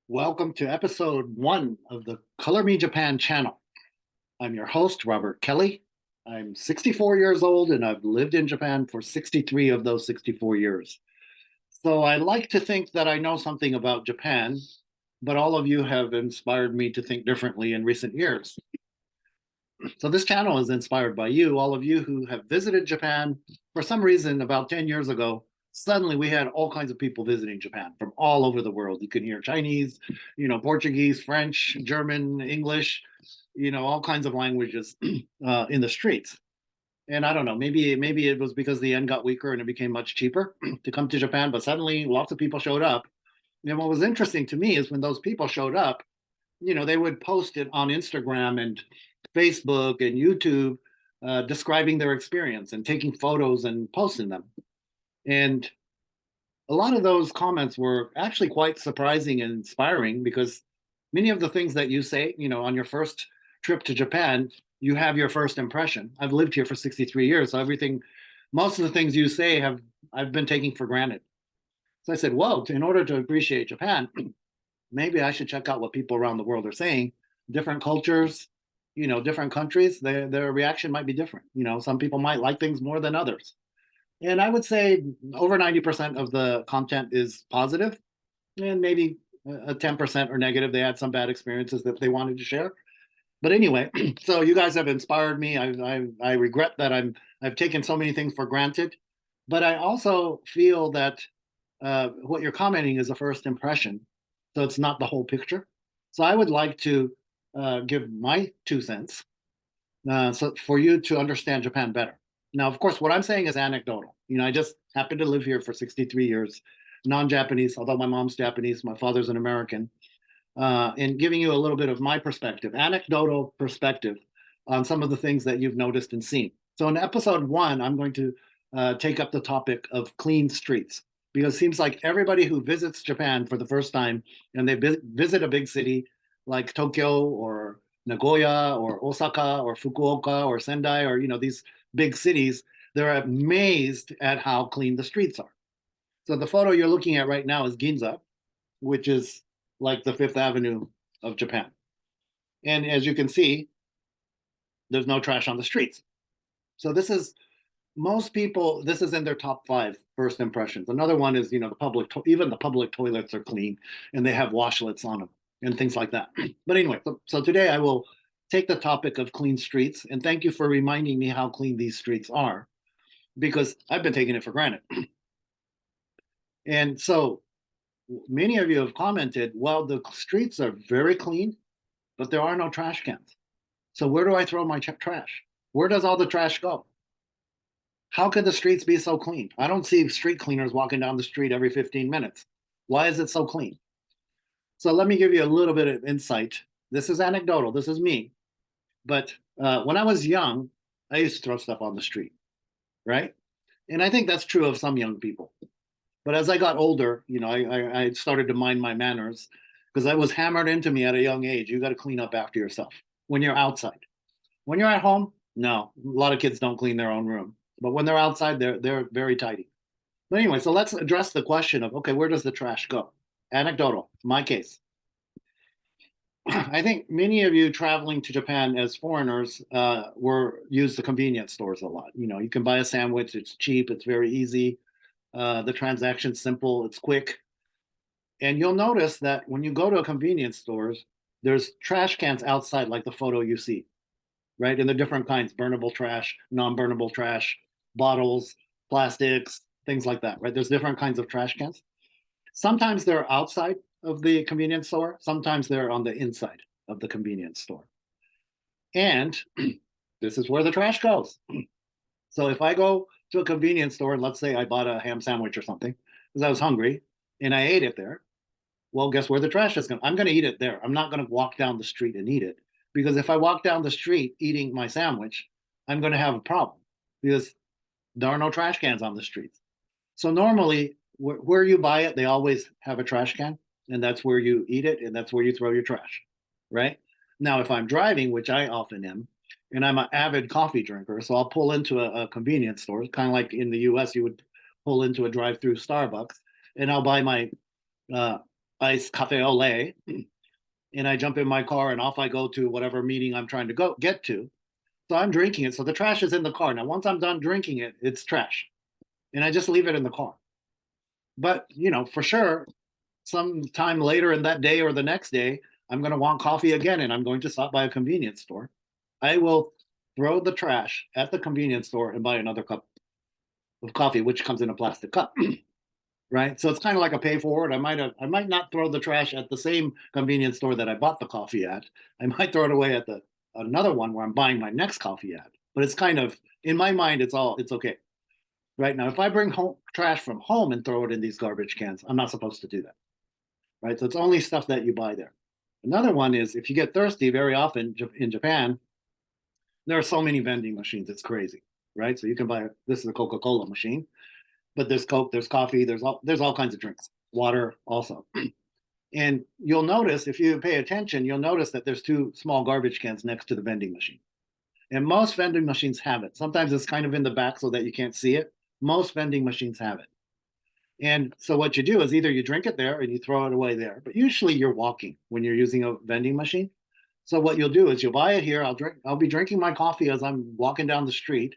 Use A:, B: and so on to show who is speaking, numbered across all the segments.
A: Welcome to episode 1 of the Color Me Japan channel. I'm your host, Robert Kelly. I'm 64 years old and I've lived in Japan for 63 of those 64 years. So I like to think that I know something about Japan, but all of you have inspired me to think differently in recent years. So this channel is inspired by you, all of you who have visited Japan. For some reason, about 10 years ago, suddenly we had all kinds of people visiting Japan from all over the world. You can hear Chinese, Portuguese, French, German, English, all kinds of languages in the streets. And I don't know, maybe it was because the yen got weaker and it became much cheaper to come to Japan, but suddenly lots of people showed up. And what was interesting to me is when those people showed up, they would post it on Instagram and Facebook and YouTube, describing their experience and taking photos and posting them. And a lot of those comments were actually quite surprising and inspiring because many of the things that you say, on your first trip to Japan, you have your first impression. I've lived here for 63 years, so most of the things you say I've been taking for granted. So I said, well, in order to appreciate Japan, maybe I should check out what people around the world are saying. Different cultures, different countries, their reaction might be different. Some people might like things more than others. And I would say over 90% of the content is positive, and maybe a 10% or negative. They had some bad experiences that they wanted to share. But anyway, so you guys have inspired me. I regret that I've taken so many things for granted, but I also feel that what you're commenting is a first impression, so it's not the whole picture. So I would like to give my 2 cents, so for you to understand Japan better. Now, of course, what I'm saying is anecdotal. I just happen to live here for 63 years, non-Japanese, although my mom's Japanese, my father's an American, and giving you a little bit of my perspective, anecdotal perspective on some of the things that you've noticed and seen. So in episode 1, I'm going to take up the topic of clean streets, because it seems like everybody who visits Japan for the first time and they visit a big city like Tokyo or Nagoya or Osaka or Fukuoka or Sendai or these big cities, they're amazed at how clean the streets are. So the photo you're looking at right now is Ginza, which is like the Fifth Avenue of Japan. And as you can see, there's no trash on the streets. So most people, this is in their top 5 first impressions. Another one is, even the public toilets are clean and they have washlets on them and things like that. But anyway, so today I will take the topic of clean streets, and thank you for reminding me how clean these streets are, because I've been taking it for granted. And so many of you have commented, well, the streets are very clean, but there are no trash cans. So where do I throw my trash? Where does all the trash go? How could the streets be so clean? I don't see street cleaners walking down the street every 15 minutes. Why is it so clean? So let me give you a little bit of insight. This is anecdotal. This is me. But when I was young, I used to throw stuff on the street, right? And I think that's true of some young people. But as I got older, I started to mind my manners, because I was hammered into me at a young age. You got to clean up after yourself when you're outside. When you're at home, no. A lot of kids don't clean their own room. But when they're outside, they're very tidy. But anyway, so let's address the question of, okay, where does the trash go? Anecdotal, my case. I think many of you traveling to Japan as foreigners use the convenience stores a lot. You can buy a sandwich, it's cheap, it's very easy. The transaction's simple, it's quick. And you'll notice that when you go to a convenience stores, there's trash cans outside, like the photo you see, right? And the different kinds, burnable trash, non-burnable trash, bottles, plastics, things like that, right? There's different kinds of trash cans. Sometimes they're outside of the convenience store. Sometimes they're on the inside of the convenience store. And this is where the trash goes. So if I go to a convenience store and let's say I bought a ham sandwich or something because I was hungry and I ate it there, well, guess where the trash is going? I'm going to eat it there. I'm not going to walk down the street and eat it, because if I walk down the street eating my sandwich, I'm going to have a problem because there are no trash cans on the streets. So normally, where you buy it, they always have a trash can, and that's where you eat it, and that's where you throw your trash, right? Now, if I'm driving, which I often am, and I'm an avid coffee drinker, so I'll pull into a convenience store, kind of like in the US, you would pull into a drive-through Starbucks, and I'll buy my iced cafe au lait, and I jump in my car and off I go to whatever meeting I'm trying to go get to. So I'm drinking it. So the trash is in the car. Now, once I'm done drinking it, it's trash, and I just leave it in the car. But for sure, sometime later in that day or the next day, I'm going to want coffee again, and I'm going to stop by a convenience store. I will throw the trash at the convenience store and buy another cup of coffee, which comes in a plastic cup. Right? So it's kind of like a pay forward. I might not throw the trash at the same convenience store that I bought the coffee at. I might throw it away at the another one where I'm buying my next coffee at. But it's kind of in my mind, it's okay. Right now, if I bring home trash from home and throw it in these garbage cans, I'm not supposed to do that. Right? So it's only stuff that you buy there. Another one is if you get thirsty, very often in Japan, there are so many vending machines. It's crazy, right? So you can buy this is a Coca-Cola machine, but there's Coke, there's coffee, there's all kinds of drinks, water also. And you'll notice if you pay attention, you'll notice that there's two small garbage cans next to the vending machine. And most vending machines have it. Sometimes it's kind of in the back so that you can't see it. Most vending machines have it. And so what you do is either you drink it there and you throw it away there, but usually you're walking when you're using a vending machine. So what you'll do is you'll buy it here. I'll be drinking my coffee as I'm walking down the street.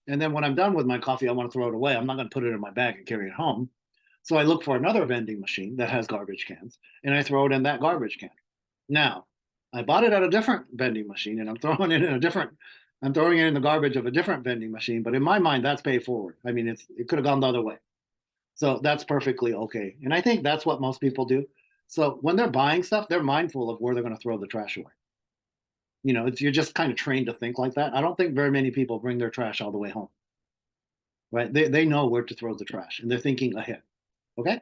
A: And then when I'm done with my coffee, I want to throw it away. I'm not going to put it in my bag and carry it home. So I look for another vending machine that has garbage cans and I throw it in that garbage can. Now, I bought it at a different vending machine and I'm throwing it in the garbage of a different vending machine. But in my mind, that's pay forward. I mean, it could have gone the other way. So that's perfectly okay. And I think that's what most people do. So when they're buying stuff, they're mindful of where they're going to throw the trash away. You're just kind of trained to think like that. I don't think very many people bring their trash all the way home, right? They know where to throw the trash and they're thinking ahead. Okay.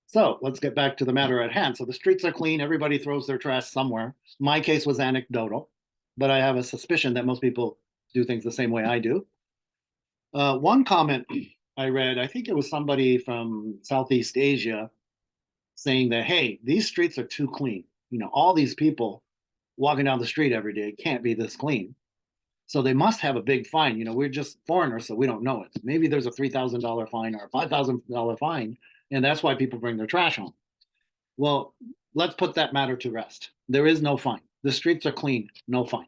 A: So let's get back to the matter at hand. So the streets are clean. Everybody throws their trash somewhere. My case was anecdotal, but I have a suspicion that most people do things the same way I do. One comment I read, I think it was somebody from Southeast Asia saying that, hey, these streets are too clean. All these people walking down the street every day can't be this clean. So they must have a big fine. We're just foreigners, so we don't know it. Maybe there's a $3,000 fine or a $5,000 fine, and that's why people bring their trash home. Well, let's put that matter to rest. There is no fine. The streets are clean, no fine.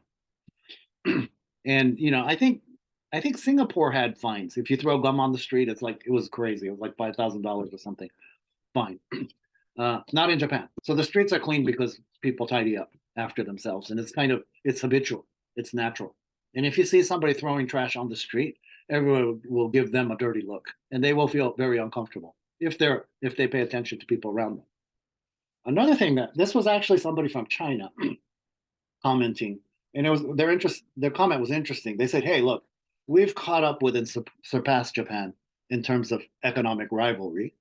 A: And I think Singapore had fines. If you throw gum on the street, it was crazy. It was like $5,000 or something. Fine. Not in Japan. So the streets are clean because people tidy up after themselves, and it's habitual. It's natural. And if you see somebody throwing trash on the street, everyone will give them a dirty look, and they will feel very uncomfortable if they pay attention to people around them. Another thing that this was actually somebody from China commenting, and their comment was interesting. They said, "Hey, look, we've caught up with and surpassed Japan in terms of economic rivalry.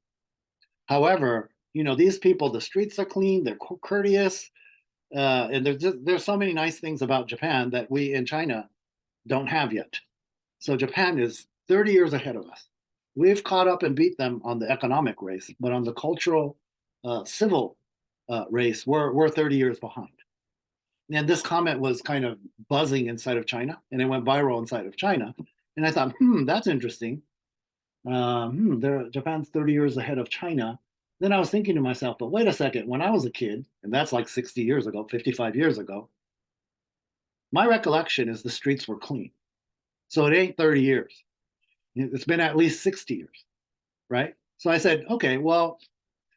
A: However, these people, the streets are clean, they're courteous, and there's so many nice things about Japan that we in China don't have yet. So Japan is 30 years ahead of us. We've caught up and beat them on the economic race, but on the cultural, civil race, we're 30 years behind." And this comment was kind of buzzing inside of China, and it went viral inside of China. And I thought, that's interesting. Japan's 30 years ahead of China. Then I was thinking to myself, but wait a second, when I was a kid, and that's like 60 years ago, 55 years ago, my recollection is the streets were clean. So it ain't 30 years. It's been at least 60 years, right? So I said, okay, well,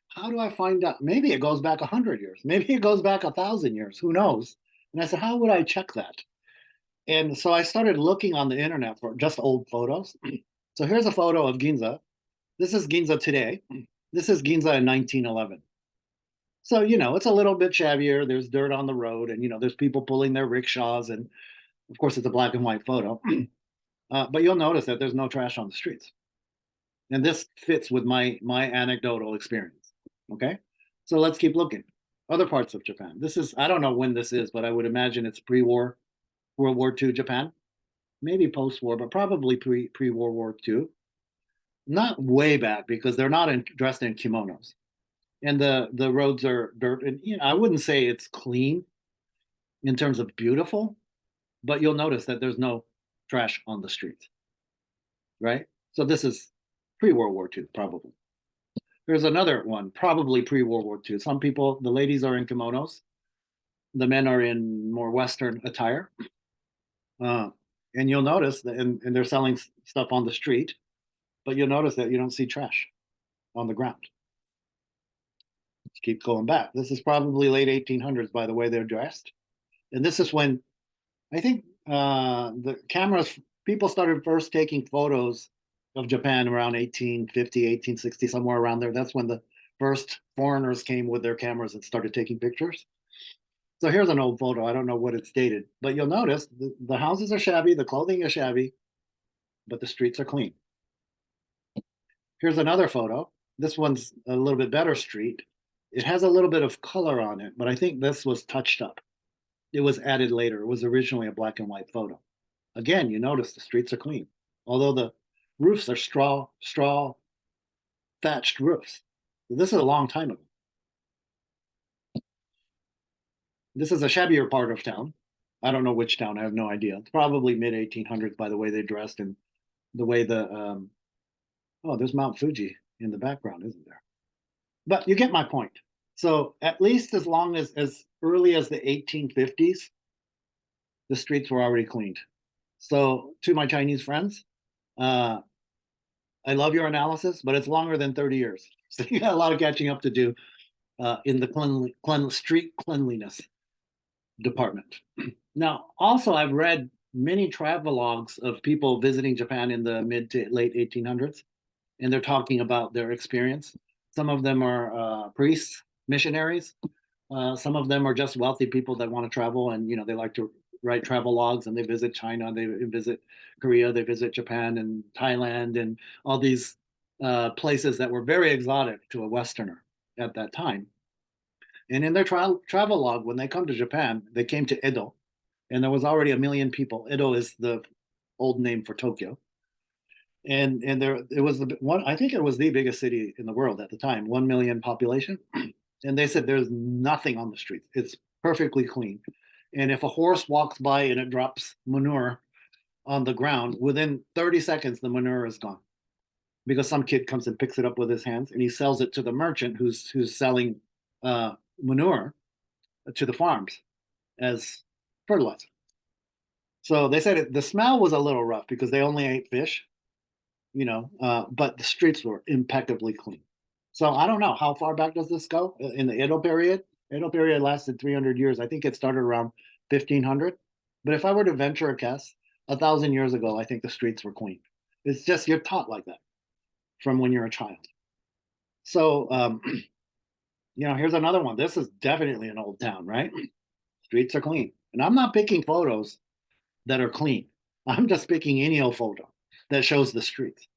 A: how do I find out? Maybe it goes back 100 years. Maybe it goes back 1,000 years. Who knows? And I said, how would I check that? And so I started looking on the internet for just old photos. So here's a photo of Ginza. This is Ginza today. This is Ginza in 1911. So, it's a little bit shabbier. There's dirt on the road and, there's people pulling their rickshaws. And of course, it's a black and white photo. But you'll notice that there's no trash on the streets. And this fits with my anecdotal experience. Okay. So let's keep looking. Other parts of Japan. I don't know when this is, but I would imagine it's pre-war, World War II Japan. Maybe post-war, but probably pre-World War II. Not way back because they're not dressed in kimonos. And the roads are dirt. And I wouldn't say it's clean in terms of beautiful, but you'll notice that there's no trash on the streets. Right? So this is pre-World War II, probably. Here's another one, probably pre-World War II. Some people, the ladies are in kimonos, the men are in more Western attire. Uh, and you'll notice that, and they're selling stuff on the street, but you'll notice that you don't see trash on the ground. Let's keep going back. This is probably late 1800s by the way they're dressed. And this is when I think the cameras, people started first taking photos of Japan around 1850, 1860, somewhere around there. That's when the first foreigners came with their cameras and started taking pictures. So here's an old photo. I don't know what it's dated, but you'll notice the houses are shabby, the clothing is shabby, but the streets are clean. Here's another photo. This one's a little bit better street. It has a little bit of color on it, but I think this was touched up. It was added later. It was originally a black and white photo. Again, you notice the streets are clean, although the roofs are straw thatched roofs. This is a long time ago. This is a shabbier part of town. I don't know which town. I have no idea. It's probably mid 1800s by the way they dressed and the way the oh, there's Mount Fuji in the background, isn't there? But you get my point. So at least as long as early as the 1850s, the streets were already cleaned. So to my Chinese friends, uh, I love your analysis, but it's longer than 30 years. So you got a lot of catching up to do in the street cleanliness department. Now, also, I've read many travelogues of people visiting Japan in the mid to late 1800s, and they're talking about their experience. Some of them are priests, missionaries. Some of them are just wealthy people that want to travel, and they like to write travel logs, and they visit China, they visit Korea, they visit Japan and Thailand, and all these places that were very exotic to a Westerner at that time. And in their travel log, when they come to Japan, they came to Edo, and there was already 1 million people. Edo is the old name for Tokyo, and there it was the one. I think it was the biggest city in the world at the time, 1 million population. And they said there's nothing on the streets. It's perfectly clean. And if a horse walks by and it drops manure on the ground, within 30 seconds the manure is gone because some kid comes and picks it up with his hands and he sells it to the merchant who's selling manure to the farms as fertilizer. So they said the smell was a little rough because they only ate fish, but the streets were impeccably clean. So I don't know how far back does this go in the Edo period. Edo period lasted 300 years. I think it started around 1500. But if I were to venture a guess, 1,000 years ago, I think the streets were clean. It's just you're taught like that from when you're a child. So here's another one. This is definitely an old town, right? Streets are clean, and I'm not picking photos that are clean. I'm just picking any old photo that shows the streets.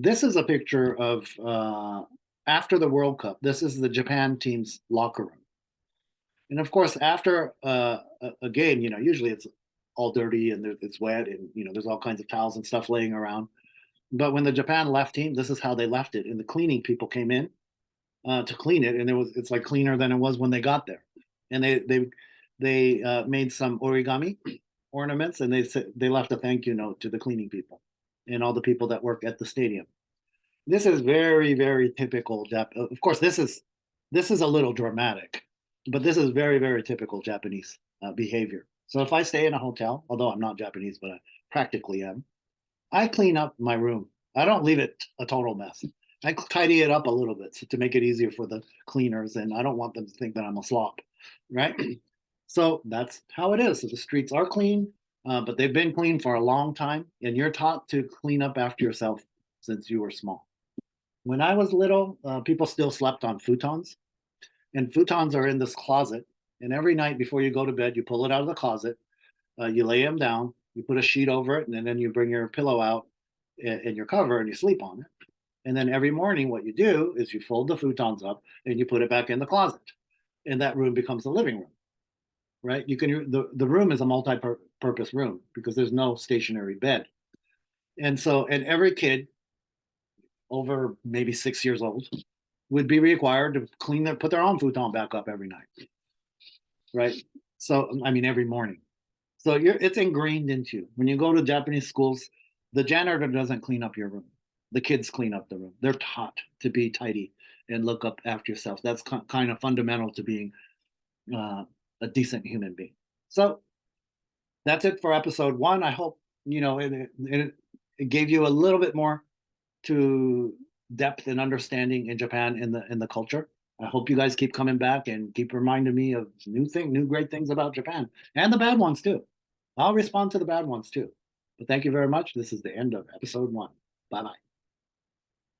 A: This is a picture of after the World Cup. This is the Japan team's locker room. And of course, after a game, usually it's all dirty and it's wet and, there's all kinds of towels and stuff laying around. But when the Japan left team, this is how they left it. And the cleaning people came in to clean it. And it's like cleaner than it was when they got there. And they made some origami ornaments and they left a thank you note to the cleaning people and all the people that work at the stadium. This is very, very typical. Of course, this is a little dramatic, but this is very, very typical Japanese behavior. So if I stay in a hotel, although I'm not Japanese, but I practically am, I clean up my room. I don't leave it a total mess. I tidy it up a little bit to make it easier for the cleaners, and I don't want them to think that I'm a slop, right? So that's how it is. So the streets are clean, but they've been clean for a long time, and you're taught to clean up after yourself since you were small. When I was little, people still slept on futons, and futons are in this closet. And every night before you go to bed, you pull it out of the closet, you lay them down, you put a sheet over it, and then you bring your pillow out and your cover and you sleep on it. And then every morning, what you do is you fold the futons up and you put it back in the closet, and that room becomes the living room, right? The room is a multi-purpose room because there's no stationary bed, and every kid over maybe 6 years old would be required to put their own futon back up every night, right? So I mean every morning. So it's ingrained into you. When you go to Japanese schools, the janitor doesn't clean up your room. the kids clean up the room. They're taught to be tidy and look up after yourself. That's kind of fundamental to being uh, a decent human being. So that's it for episode one. I hope it gave you a little bit more to depth and understanding in Japan in the culture. I hope you guys keep coming back and keep reminding me of new great things about Japan and the bad ones too. I'll respond to the bad ones too. But thank you very much. This is the end of episode one. Bye bye.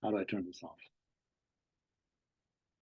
A: How do I turn this off?